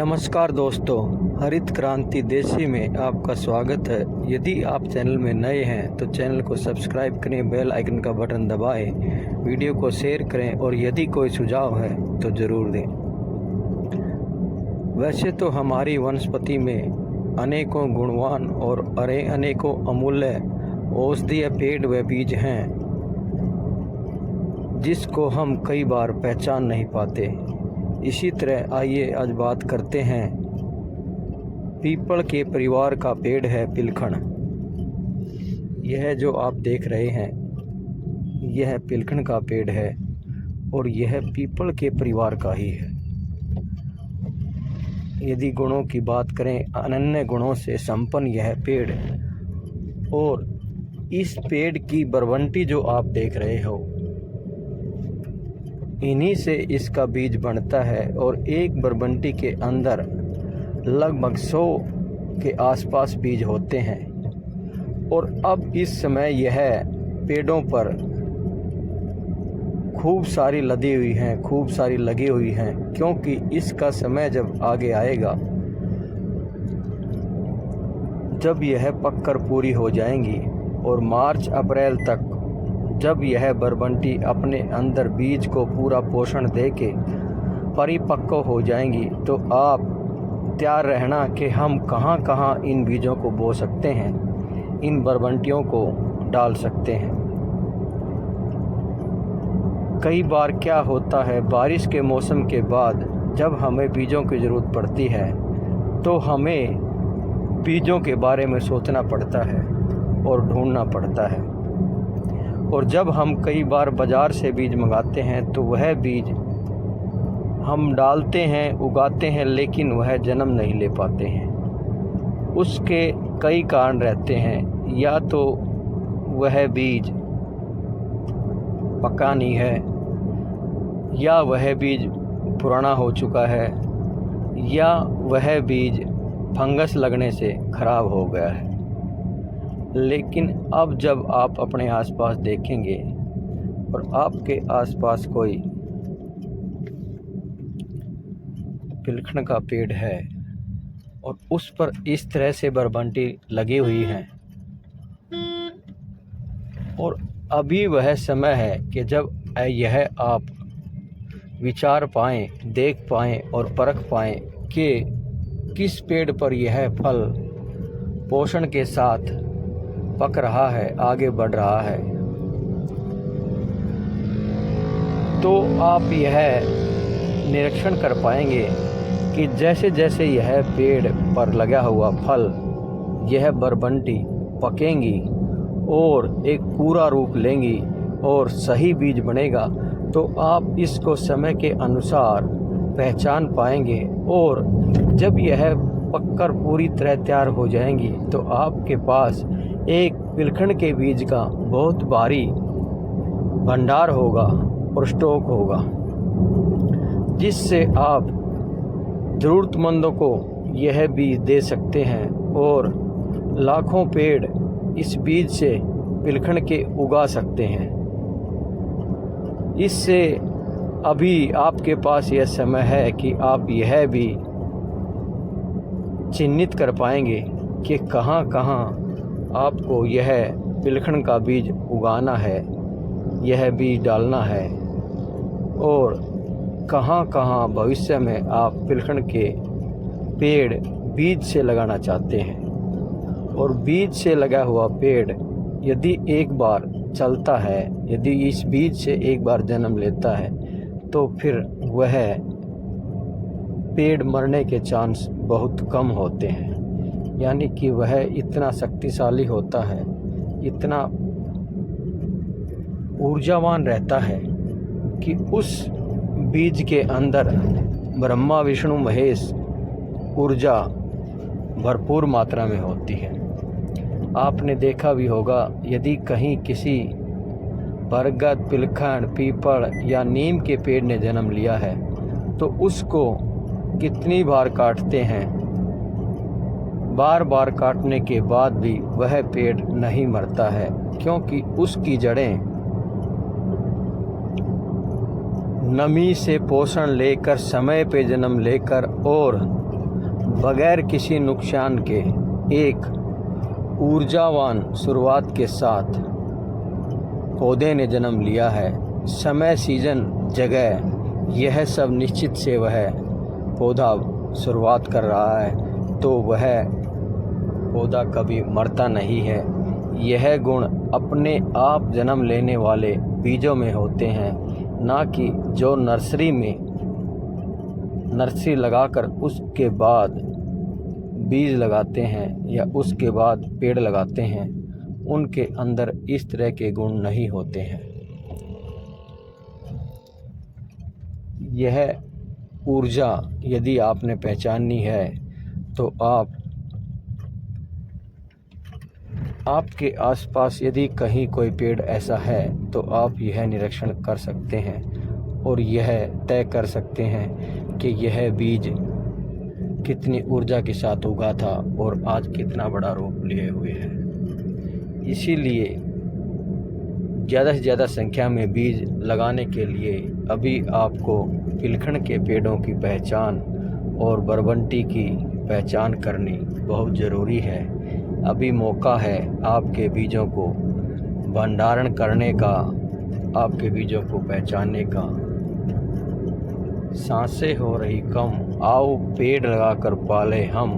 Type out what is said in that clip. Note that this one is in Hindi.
नमस्कार दोस्तों, हरित क्रांति देसी में आपका स्वागत है। यदि आप चैनल में नए हैं तो चैनल को सब्सक्राइब करें, बेल आइकन का बटन दबाएं, वीडियो को शेयर करें और यदि कोई सुझाव है तो ज़रूर दें। वैसे तो हमारी वनस्पति में अनेकों गुणवान और अनेकों अमूल्य औषधीय पेड़ व बीज हैं जिसको हम कई बार पहचान नहीं पाते। इसी तरह आइए आज बात करते हैं पीपल के परिवार का पेड़ है पिलखण। यह जो आप देख रहे हैं यह पिलखण का पेड़ है और यह पीपल के परिवार का ही है। यदि गुणों की बात करें, अनन्य गुणों से संपन्न यह पेड़, और इस पेड़ की बरवंटी जो आप देख रहे हो इन्हीं से इसका बीज बनता है और एक बरबंटी के अंदर लगभग 100 के आसपास बीज होते हैं। और अब इस समय यह पेड़ों पर खूब सारी लदी हुई हैं, खूब सारी लगी हुई हैं, क्योंकि इसका समय जब आगे आएगा, जब यह पककर पूरी हो जाएंगी और मार्च अप्रैल तक जब यह बरबंटी अपने अंदर बीज को पूरा पोषण देके परिपक्व हो जाएंगी, तो आप तैयार रहना कि हम कहां कहां इन बीजों को बो सकते हैं, इन बरबंटियों को डाल सकते हैं। कई बार क्या होता है, बारिश के मौसम के बाद जब हमें बीजों की ज़रूरत पड़ती है तो हमें बीजों के बारे में सोचना पड़ता है और ढूंढना पड़ता है। और जब हम कई बार बाज़ार से बीज मंगाते हैं तो वह बीज हम डालते हैं, उगाते हैं, लेकिन वह जन्म नहीं ले पाते हैं। उसके कई कारण रहते हैं, या तो वह बीज पका नहीं है, या वह बीज पुराना हो चुका है, या वह बीज फंगस लगने से ख़राब हो गया है। लेकिन अब जब आप अपने आसपास देखेंगे और आपके आसपास कोई पिलखण का पेड़ है और उस पर इस तरह से बरबंटी लगी हुई है, और अभी वह समय है कि जब यह आप विचार पाएं, देख पाएं और परख पाएं कि किस पेड़ पर यह फल पोषण के साथ पक रहा है, आगे बढ़ रहा है, तो आप यह निरीक्षण कर पाएंगे कि जैसे जैसे यह पेड़ पर लगा हुआ फल, यह बरबंटी पकेंगी और एक पूरा रूप लेंगी और सही बीज बनेगा, तो आप इसको समय के अनुसार पहचान पाएंगे। और जब यह पककर पूरी तरह तैयार हो जाएंगी तो आपके पास एक पिलखण के बीज का बहुत भारी भंडार होगा और स्टॉक होगा, जिससे आप ज़रूरतमंदों को यह बीज दे सकते हैं और लाखों पेड़ इस बीज से पिलखण के उगा सकते हैं। इससे अभी आपके पास यह समय है कि आप यह भी चिन्हित कर पाएंगे कि कहां कहां आपको यह पिलखण का बीज उगाना है, यह बीज डालना है, और कहां कहां भविष्य में आप पिलखण के पेड़ बीज से लगाना चाहते हैं। और बीज से लगा हुआ पेड़ यदि एक बार चलता है, यदि इस बीज से एक बार जन्म लेता है, तो फिर वह पेड़ मरने के चांस बहुत कम होते हैं। यानी कि वह इतना शक्तिशाली होता है, इतना ऊर्जावान रहता है कि उस बीज के अंदर ब्रह्मा विष्णु महेश ऊर्जा भरपूर मात्रा में होती है। आपने देखा भी होगा, यदि कहीं किसी बरगद, पिलखण, पीपल या नीम के पेड़ ने जन्म लिया है तो उसको कितनी बार काटते हैं, बार बार काटने के बाद भी वह पेड़ नहीं मरता है, क्योंकि उसकी जड़ें नमी से पोषण लेकर, समय पे जन्म लेकर और बगैर किसी नुकसान के एक ऊर्जावान शुरुआत के साथ पौधे ने जन्म लिया है। समय, सीजन, जगह यह सब निश्चित से वह पौधा शुरुआत कर रहा है, तो वह पौधा कभी मरता नहीं है। यह गुण अपने आप जन्म लेने वाले बीजों में होते हैं, ना कि जो नर्सरी लगाकर उसके बाद बीज लगाते हैं या उसके बाद पेड़ लगाते हैं। उनके अंदर इस तरह के गुण नहीं होते हैं। यह ऊर्जा यदि आपने पहचाननी है तो आपके आसपास यदि कहीं कोई पेड़ ऐसा है तो आप यह निरीक्षण कर सकते हैं और यह तय कर सकते हैं कि यह बीज कितनी ऊर्जा के साथ उगा था और आज कितना बड़ा रूप लिए हुए है। इसीलिए ज़्यादा से ज़्यादा संख्या में बीज लगाने के लिए अभी आपको पिलखड़ के पेड़ों की पहचान और बरबंटी की पहचान करनी बहुत ज़रूरी है। अभी मौका है आपके बीजों को भंडारण करने का, आपके बीजों को पहचानने का। सांसें हो रही कम, आओ पेड़ लगाकर पाले हम।